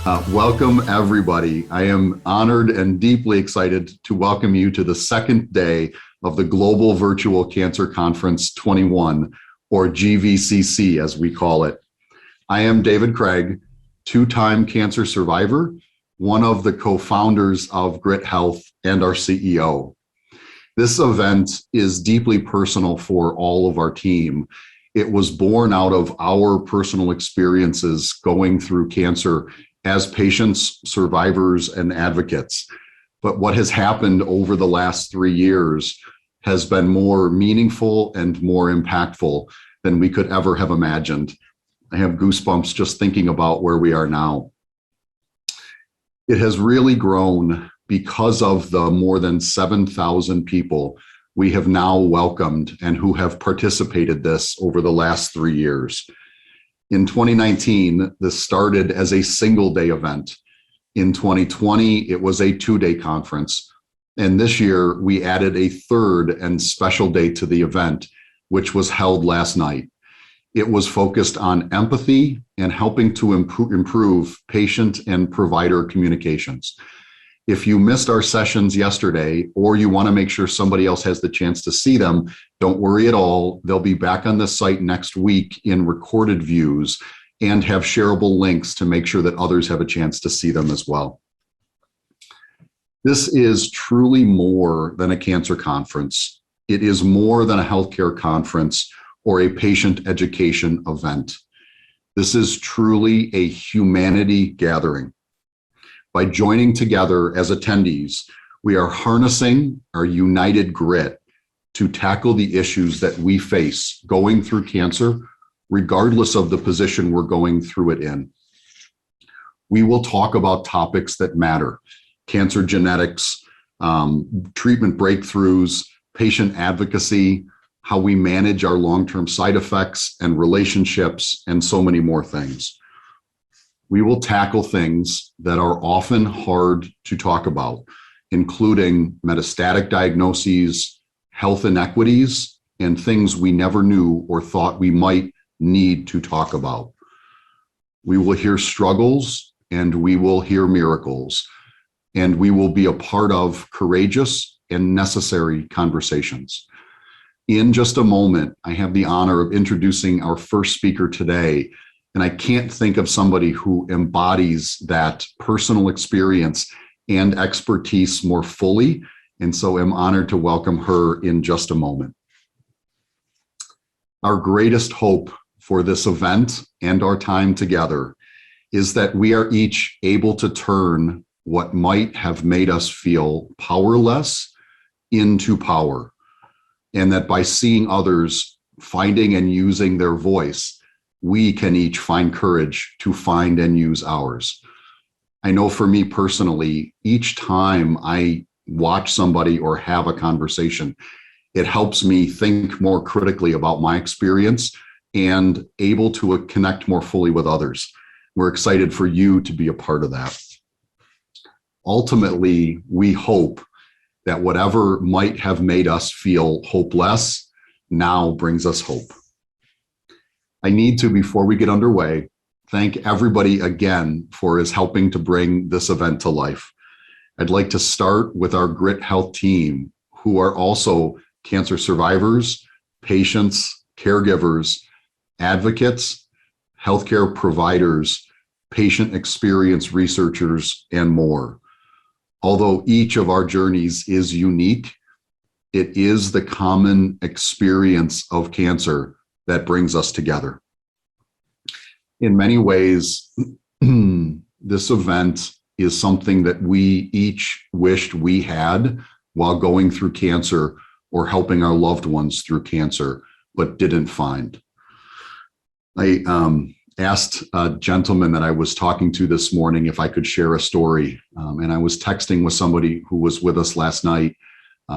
Welcome, everybody. I am honored and deeply excited to welcome you to the second day of the Global Virtual Cancer Conference 21, or GVCC as we call it. I am David Craig, two-time cancer survivor, one of the co-founders of Gryt Health and our CEO. This event is deeply personal for all of our team. It was born out of our personal experiences going through cancer as patients, survivors, and advocates. But what has happened over the last 3 years has been more meaningful and more impactful than we could ever have imagined. I have goosebumps just thinking about where we are now. It has really grown because of the more than 7,000 people we have now welcomed and who have participated this over the last 3 years. In 2019, this started as a single-day event. In 2020, it was a 2-day conference. And this year, we added a third and special day to the event, which was held last night. It was focused on empathy and helping to improve patient and provider communications. If you missed our sessions yesterday, or you want to make sure somebody else has the chance to see them, don't worry at all. They'll be back on the site next week in recorded views and have shareable links to make sure that others have a chance to see them as well. This is truly more than a cancer conference. It is more than a healthcare conference or a patient education event. This is truly a humanity gathering. By joining together as attendees, we are harnessing our united grit to tackle the issues that we face going through cancer, regardless of the position we're going through it in. We will talk about topics that matter: cancer genetics, treatment breakthroughs, patient advocacy, how we manage our long-term side effects and relationships, and so many more things. We will tackle things that are often hard to talk about, including metastatic diagnoses, health inequities, and things we never knew or thought we might need to talk about. We will hear struggles and we will hear miracles, and we will be a part of courageous and necessary conversations. In just a moment, I have the honor of introducing our first speaker today. And I can't think of somebody who embodies that personal experience and expertise more fully. And so I'm honored to welcome her in just a moment. Our greatest hope for this event and our time together is that we are each able to turn what might have made us feel powerless into power. And that by seeing others finding and using their voice, we can each find courage to find and use ours. I know for me personally, each time I watch somebody or have a conversation, it helps me think more critically about my experience and able to connect more fully with others. We're excited for you to be a part of that. Ultimately, we hope that whatever might have made us feel hopeless now brings us hope. I need to, before we get underway, thank everybody again for helping to bring this event to life. I'd like to start with our Gryt Health team, who are also cancer survivors, patients, caregivers, advocates, healthcare providers, patient experience researchers, and more. Although each of our journeys is unique, it is the common experience of cancer that brings us together. In many ways, this event is something that we each wished we had while going through cancer or helping our loved ones through cancer, but didn't find. I asked a gentleman that I was talking to this morning if I could share a story, and I was texting with somebody who was with us last night.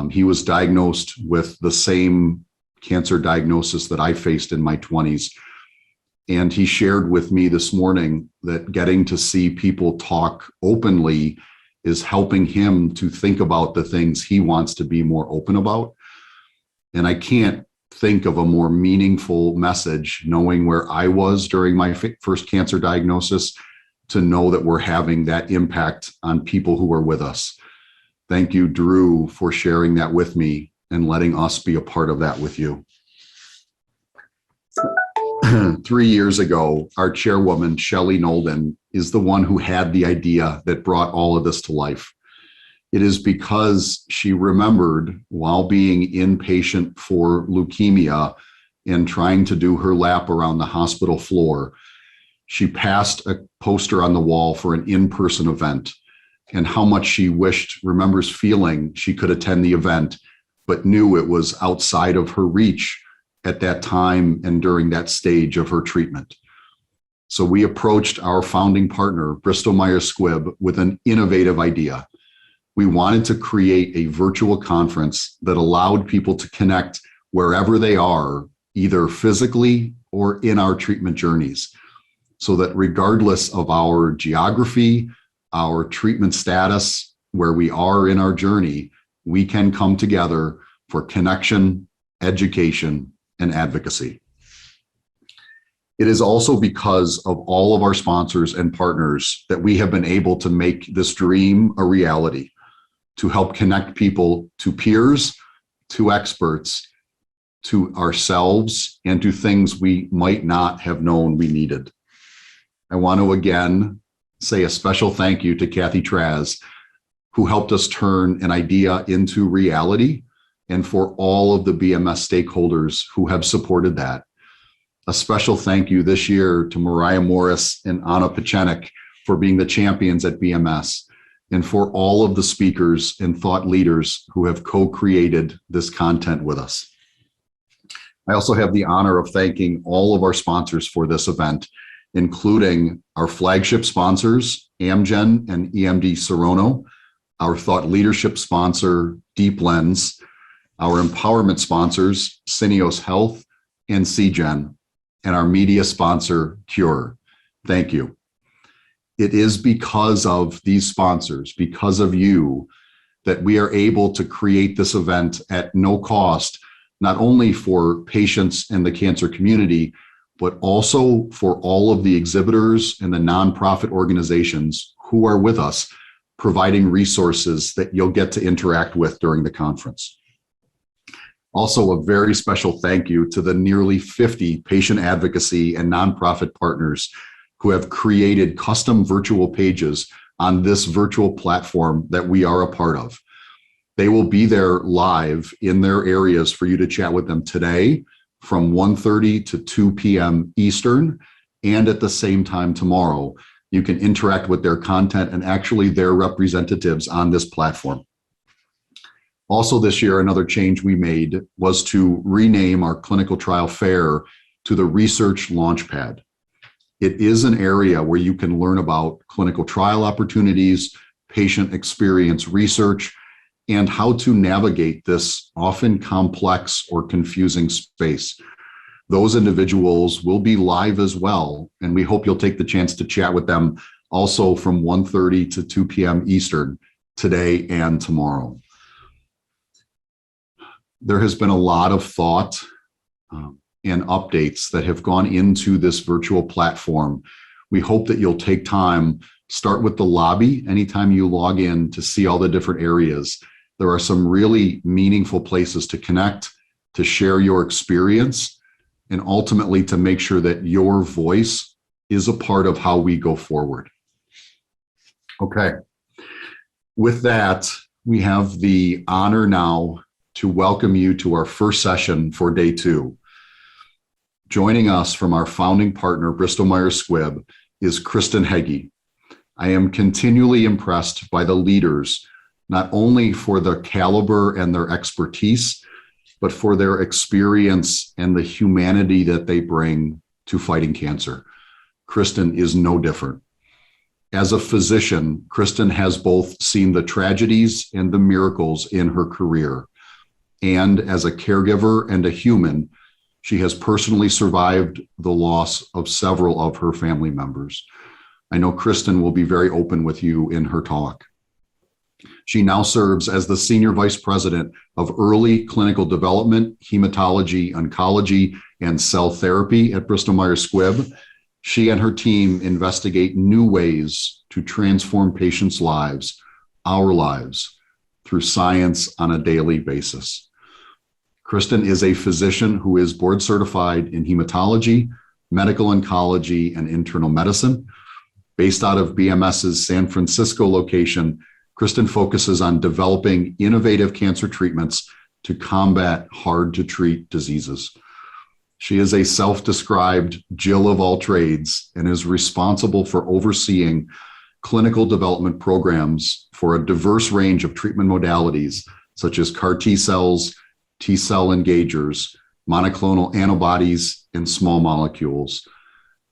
He was diagnosed with the same cancer diagnosis that I faced in my 20s. And he shared with me this morning that getting to see people talk openly is helping him to think about the things he wants to be more open about. And I can't think of a more meaningful message, knowing where I was during my first cancer diagnosis, to know that we're having that impact on people who are with us. Thank you, Drew, for sharing that with me and letting us be a part of that with you. 3 years ago, our chairwoman, Shelley Nolden, is the one who had the idea that brought all of this to life. It is because she remembered, while being inpatient for leukemia and trying to do her lap around the hospital floor, she passed a poster on the wall for an in-person event, and how much she remembers feeling she could attend the event, but knew it was outside of her reach at that time and during that stage of her treatment. So we approached our founding partner, Bristol Myers Squibb, with an innovative idea. We wanted to create a virtual conference that allowed people to connect wherever they are, either physically or in our treatment journeys, so that regardless of our geography, our treatment status, where we are in our journey, we can come together for connection, education, and advocacy. It is also because of all of our sponsors and partners that we have been able to make this dream a reality, to help connect people to peers, to experts, to ourselves, and to things we might not have known we needed. I want to again say a special thank you to Kathy Traz, who helped us turn an idea into reality, and for all of the BMS stakeholders who have supported that. A special thank you this year to Mariah Morris and Anna Pachenik for being the champions at BMS, and for all of the speakers and thought leaders who have co-created this content with us. I also have the honor of thanking all of our sponsors for this event, including our flagship sponsors, Amgen and EMD Serono, our thought leadership sponsor, Deep Lens, our empowerment sponsors, Syneos Health and CGen, and our media sponsor, Cure. Thank you. It is because of these sponsors, because of you, that we are able to create this event at no cost, not only for patients and the cancer community, but also for all of the exhibitors and the nonprofit organizations who are with us, providing resources that you'll get to interact with during the conference. Also, a very special thank you to the nearly 50 patient advocacy and nonprofit partners who have created custom virtual pages on this virtual platform that we are a part of. They will be there live in their areas for you to chat with them today from 1:30 to 2 p.m. Eastern, and at the same time tomorrow. You can interact with their content and actually their representatives on this platform. Also this year, another change we made was to rename our clinical trial fair to the Research Launchpad. It is an area where you can learn about clinical trial opportunities, patient experience research, and how to navigate this often complex or confusing space. Those individuals will be live as well, and we hope you'll take the chance to chat with them also from 1:30 to 2 p.m. Eastern today and tomorrow. There has been a lot of thought and updates that have gone into this virtual platform. We hope that you'll take time, start with the lobby anytime you log in to see all the different areas. There are some really meaningful places to connect, to share your experience, and ultimately to make sure that your voice is a part of how we go forward. Okay, with that, we have the honor now to welcome you to our first session for day 2. Joining us from our founding partner, Bristol Myers Squibb, is Kristin Hege. I am continually impressed by the leaders, not only for their caliber and their expertise, but for their experience and the humanity that they bring to fighting cancer. Kristen is no different. As a physician, Kristen has both seen the tragedies and the miracles in her career. And as a caregiver and a human, she has personally survived the loss of several of her family members. I know Kristen will be very open with you in her talk. She now serves as the Senior Vice President of Early Clinical Development, Hematology, Oncology, and Cell Therapy at Bristol Myers Squibb. She and her team investigate new ways to transform patients' lives, our lives, through science on a daily basis. Kristen is a physician who is board certified in hematology, medical oncology, and internal medicine. Based out of BMS's San Francisco location, Kristen focuses on developing innovative cancer treatments to combat hard-to-treat diseases. She is a self-described Jill of all trades and is responsible for overseeing clinical development programs for a diverse range of treatment modalities, such as CAR T cells, T cell engagers, monoclonal antibodies, and small molecules.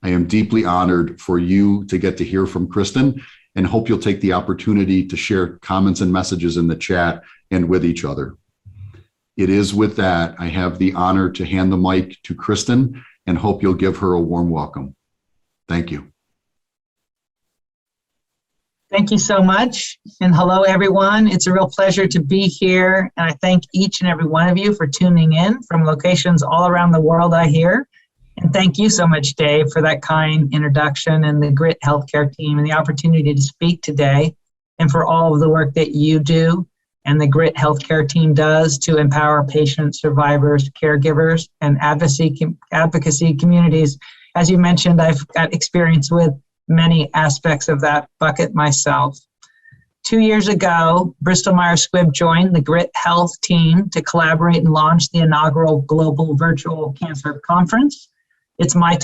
I am deeply honored for you to get to hear from Kristen and hope you'll take the opportunity to share comments and messages in the chat and with each other. It is with that I have the honor to hand the mic to Kristen and hope you'll give her a warm welcome. Thank you. Thank you so much. And hello, everyone. It's a real pleasure to be here. And I thank each and every one of you for tuning in from locations all around the world, I hear. And thank you so much, Dave, for that kind introduction and the Gryt healthcare team and the opportunity to speak today, and for all of the work that you do and the Gryt healthcare team does to empower patients, survivors, caregivers, and advocacy communities. As you mentioned, I've got experience with many aspects of that bucket myself. 2 years ago, Bristol Myers Squibb joined the Gryt Health team to collaborate and launch the inaugural Global Virtual Cancer Conference. It's my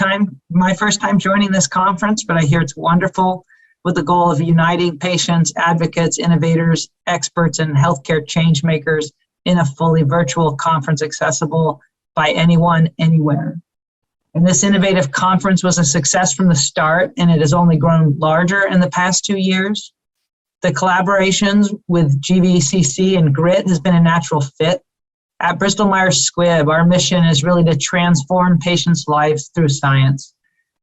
first time joining this conference, but I hear it's wonderful, with the goal of uniting patients, advocates, innovators, experts, and healthcare change makers in a fully virtual conference accessible by anyone, anywhere. And this innovative conference was a success from the start, and it has only grown larger in the past 2 years. The collaborations with GVCC and Gryt has been a natural fit. At Bristol Myers Squibb, our mission is really to transform patients' lives through science.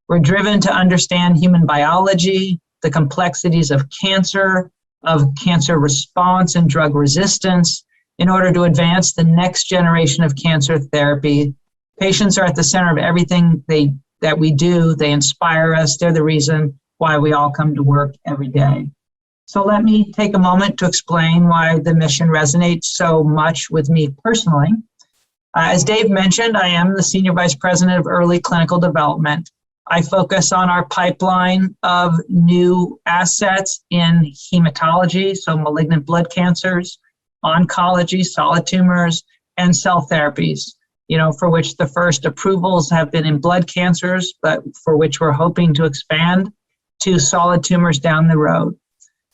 We're driven to understand human biology, the complexities of cancer response and drug resistance, in order to advance the next generation of cancer therapy. Patients are at the center of everything that we do. They inspire us. They're the reason why we all come to work every day. So let me take a moment to explain why the mission resonates so much with me personally. As Dave mentioned, I am the Senior Vice President of Early Clinical Development. I focus on our pipeline of new assets in hematology, so malignant blood cancers, oncology, solid tumors, and cell therapies, for which the first approvals have been in blood cancers, but for which we're hoping to expand to solid tumors down the road.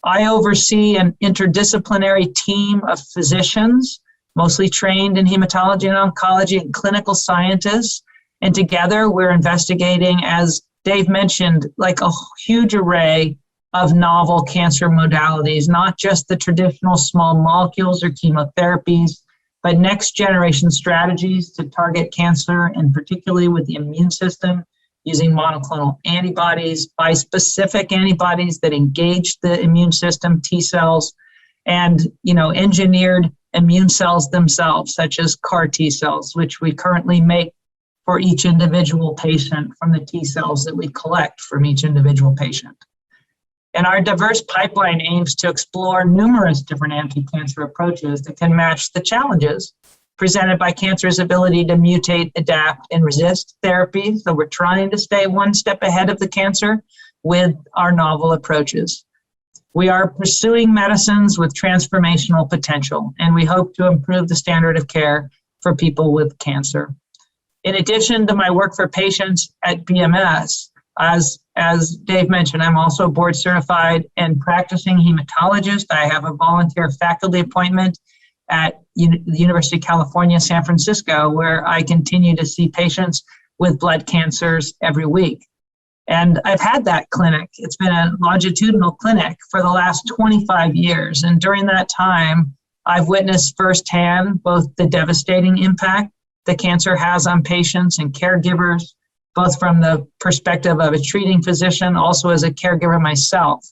I oversee an interdisciplinary team of physicians, mostly trained in hematology and oncology, and clinical scientists. And together we're investigating, as Dave mentioned, like a huge array of novel cancer modalities, not just the traditional small molecules or chemotherapies, but next generation strategies to target cancer, and particularly with the immune system, using monoclonal antibodies, bispecific antibodies that engage the immune system, T cells, and engineered immune cells themselves, such as CAR T cells, which we currently make for each individual patient from the T cells that we collect from each individual patient. And our diverse pipeline aims to explore numerous different anti-cancer approaches that can match the challenges presented by cancer's ability to mutate, adapt, and resist therapy. So we're trying to stay one step ahead of the cancer with our novel approaches. We are pursuing medicines with transformational potential, and we hope to improve the standard of care for people with cancer. In addition to my work for patients at BMS, as Dave mentioned, I'm also board certified and practicing hematologist. I have a volunteer faculty appointment at the University of California, San Francisco, where I continue to see patients with blood cancers every week. And I've had that clinic. It's been a longitudinal clinic for the last 25 years. And during that time, I've witnessed firsthand both the devastating impact the cancer has on patients and caregivers, both from the perspective of a treating physician, also as a caregiver myself.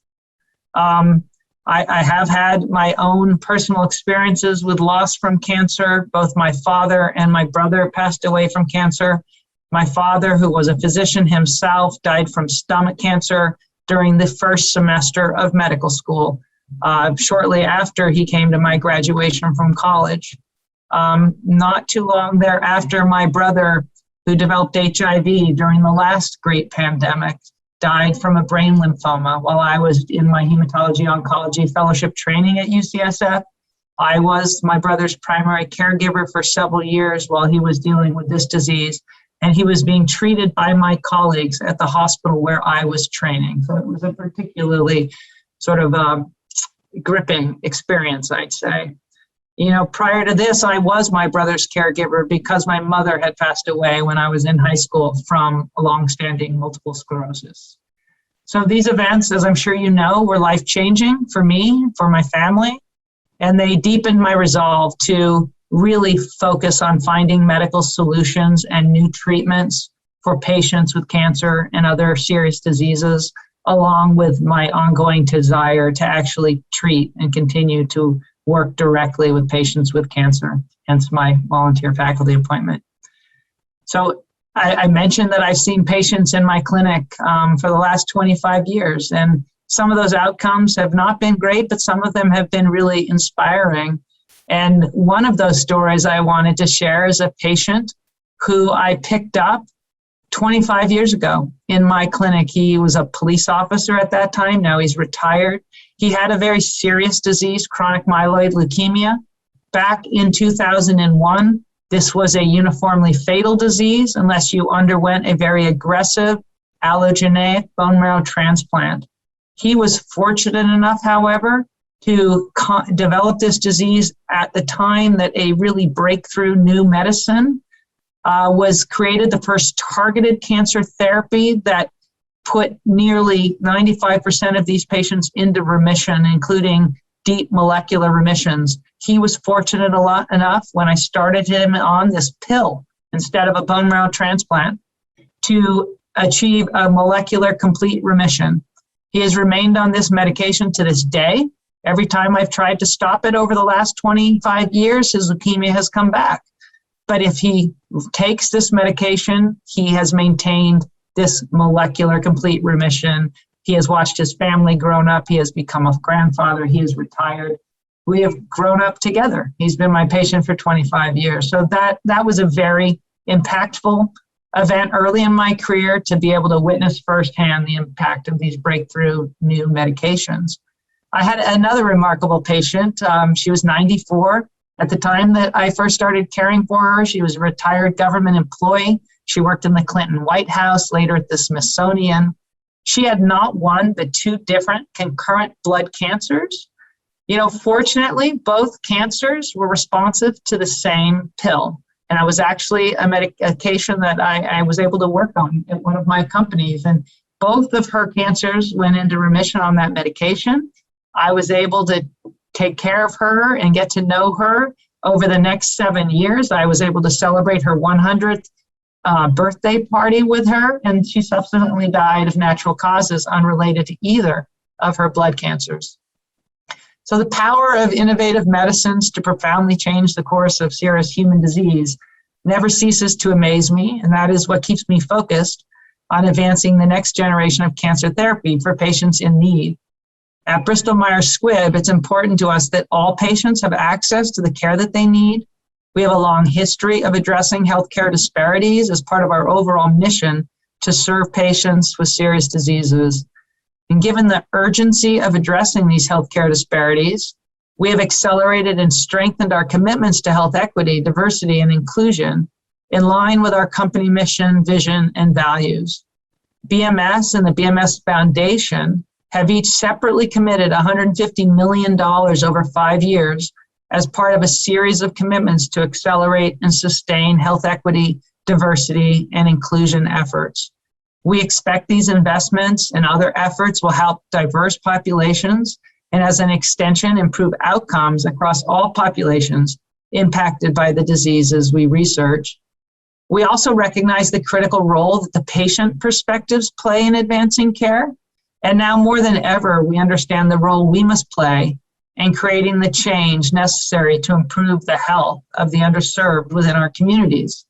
I have had my own personal experiences with loss from cancer. Both my father and my brother passed away from cancer. My father, who was a physician himself, died from stomach cancer during the first semester of medical school, shortly after he came to my graduation from college. Not too long thereafter, my brother, who developed HIV during the last Gryt pandemic, died from a brain lymphoma while I was in my hematology oncology fellowship training at UCSF. I was my brother's primary caregiver for several years while he was dealing with this disease, and he was being treated by my colleagues at the hospital where I was training. So it was a particularly sort of gripping experience, I'd say. You know, prior to this, I was my brother's caregiver because my mother had passed away when I was in high school from a longstanding multiple sclerosis. So these events, as I'm sure you know, were life-changing for me, for my family, and they deepened my resolve to really focus on finding medical solutions and new treatments for patients with cancer and other serious diseases, along with my ongoing desire to actually treat and continue to work directly with patients with cancer, hence my volunteer faculty appointment. So I mentioned that I've seen patients in my clinic for the last 25 years, and some of those outcomes have not been great, but some of them have been really inspiring. And one of those stories I wanted to share is a patient who I picked up 25 years ago in my clinic. He was a police officer at that time. Now he's retired. He had a very serious disease, chronic myeloid leukemia. Back in 2001, this was a uniformly fatal disease unless you underwent a very aggressive allogeneic bone marrow transplant. He was fortunate enough, however, to develop this disease at the time that a really breakthrough new medicine was created, the first targeted cancer therapy that put nearly 95% of these patients into remission, including deep molecular remissions. He was fortunate enough when I started him on this pill instead of a bone marrow transplant to achieve a molecular complete remission. He has remained on this medication to this day. Every time I've tried to stop it over the last 25 years, his leukemia has come back. But if he takes this medication, he has maintained this molecular complete remission. He has watched his family grown up. He has become a grandfather. He is retired. We have grown up together. He's been my patient for 25 years. So that was a very impactful event early in my career to be able to witness firsthand the impact of these breakthrough new medications. I had another remarkable patient. She was 94. At the time that I first started caring for her, she was a retired government employee. She worked in the Clinton White House, later at the Smithsonian. She had not one, but two different concurrent blood cancers. You know, fortunately, both cancers were responsive to the same pill. And I was actually a medication that I was able to work on at one of my companies. And both of her cancers went into remission on that medication. I was able to take care of her and get to know her over the next 7 years. I was able to celebrate her 100th birthday party with her, and she subsequently died of natural causes unrelated to either of her blood cancers. So the power of innovative medicines to profoundly change the course of serious human disease never ceases to amaze me, and that is what keeps me focused on advancing the next generation of cancer therapy for patients in need. At Bristol Myers Squibb, it's important to us that all patients have access to the care that they need. We have a long history of addressing healthcare disparities as part of our overall mission to serve patients with serious diseases. And given the urgency of addressing these healthcare disparities, we have accelerated and strengthened our commitments to health equity, diversity, and inclusion in line with our company mission, vision, and values. BMS and the BMS Foundation have each separately committed $150 million over 5 years as part of a series of commitments to accelerate and sustain health equity, diversity, and inclusion efforts. We expect these investments and other efforts will help diverse populations and, as an extension, improve outcomes across all populations impacted by the diseases we research. We also recognize the critical role that the patient perspectives play in advancing care. And now more than ever, we understand the role we must play in creating the change necessary to improve the health of the underserved within our communities.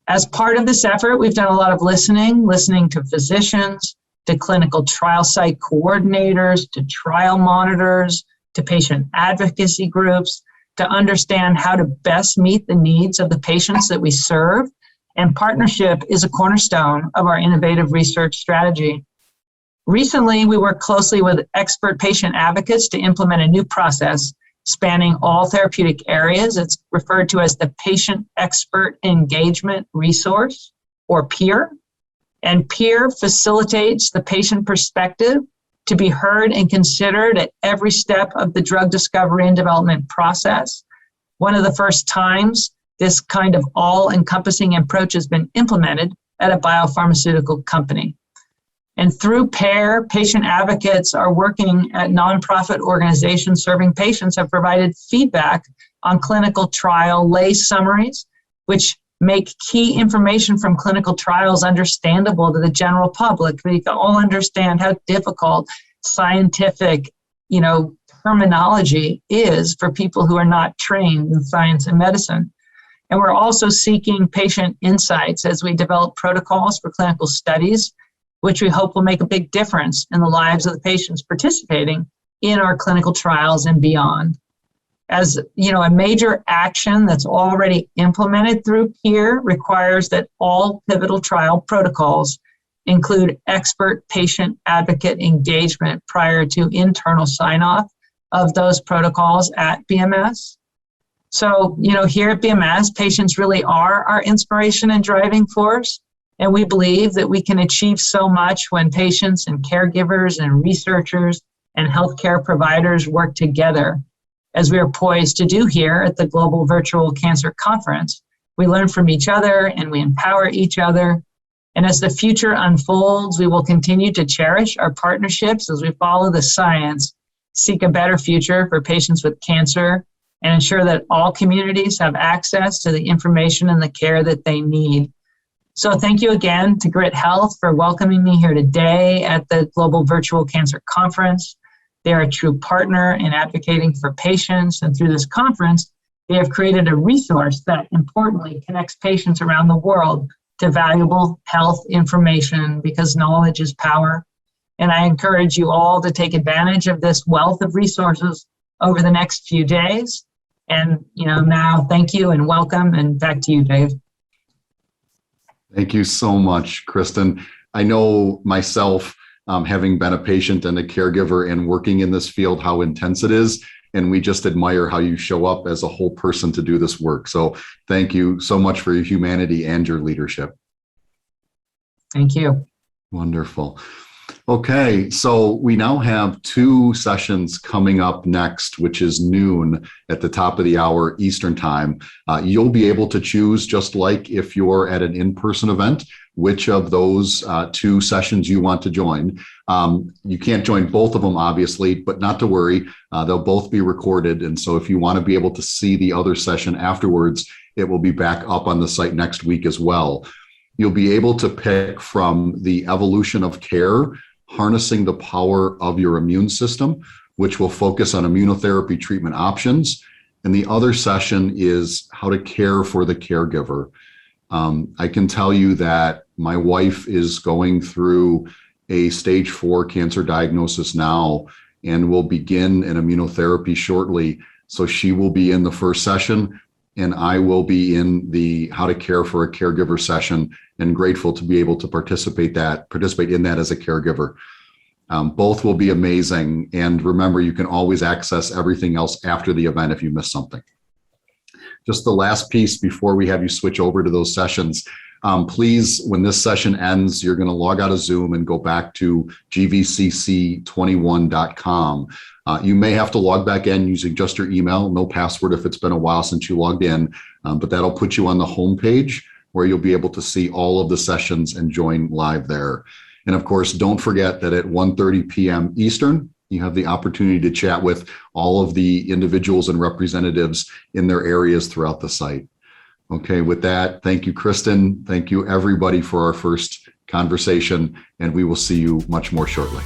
As part of this effort, we've done a lot of listening to physicians, to clinical trial site coordinators, to trial monitors, to patient advocacy groups, to understand how to best meet the needs of the patients that we serve. And partnership is a cornerstone of our innovative research strategy. Recently, we worked closely with expert patient advocates to implement a new process spanning all therapeutic areas. It's referred to as the Patient Expert Engagement Resource, or PEER. And PEER facilitates the patient perspective to be heard and considered at every step of the drug discovery and development process. One of the first times this kind of all-encompassing approach has been implemented at a biopharmaceutical company. And through PEER, patient advocates are working at nonprofit organizations serving patients have provided feedback on clinical trial lay summaries, which make key information from clinical trials understandable to the general public. We can all understand how difficult scientific, terminology is for people who are not trained in science and medicine. And we're also seeking patient insights as we develop protocols for clinical studies, which we hope will make a big difference in the lives of the patients participating in our clinical trials and beyond. As a major action that's already implemented through PEER requires that all pivotal trial protocols include expert patient advocate engagement prior to internal sign-off of those protocols at BMS. So, here at BMS, patients really are our inspiration and driving force. And we believe that we can achieve so much when patients and caregivers and researchers and healthcare providers work together, as we are poised to do here at the Global Virtual Cancer Conference. We learn from each other and we empower each other. And as the future unfolds, we will continue to cherish our partnerships as we follow the science, seek a better future for patients with cancer, and ensure that all communities have access to the information and the care that they need. So thank you again to Gryt Health for welcoming me here today at the Global Virtual Cancer Conference. They are a true partner in advocating for patients, and through this conference, they have created a resource that importantly connects patients around the world to valuable health information, because knowledge is power. And I encourage you all to take advantage of this wealth of resources over the next few days. And now thank you and welcome, and back to you, Dave. Thank you so much, Kristen. I know myself, having been a patient and a caregiver and working in this field, how intense it is. And we just admire how you show up as a whole person to do this work. So thank you so much for your humanity and your leadership. Thank you. Wonderful. Okay, so we now have 2 sessions coming up next, which is noon at the top of the hour Eastern time. You'll be able to choose, just like if you're at an in-person event, which of those 2 sessions you want to join. You can't join both of them, obviously, but not to worry. They'll both be recorded. And so if you want to be able to see the other session afterwards, it will be back up on the site next week as well. You'll be able to pick from the Evolution of Care, Harnessing the Power of Your Immune System, which will focus on immunotherapy treatment options. And the other session is How to Care for the Caregiver. I can tell you that my wife is going through a stage 4 cancer diagnosis now and will begin an immunotherapy shortly. So she will be in the first session, and I will be in the How to Care for a Caregiver session, and grateful to be able to participate in that as a caregiver. Both will be amazing. And remember, you can always access everything else after the event if you miss something. Just the last piece before we have you switch over to those sessions. Please, when this session ends, you're going to log out of Zoom and go back to GVCC21.com. You may have to log back in using just your email, no password if it's been a while since you logged in, but that'll put you on the homepage where you'll be able to see all of the sessions and join live there. And of course, don't forget that at 1:30 p.m. Eastern, you have the opportunity to chat with all of the individuals and representatives in their areas throughout the site. Okay, with that, thank you, Kristen. Thank you, everybody, for our first conversation, and we will see you much more shortly.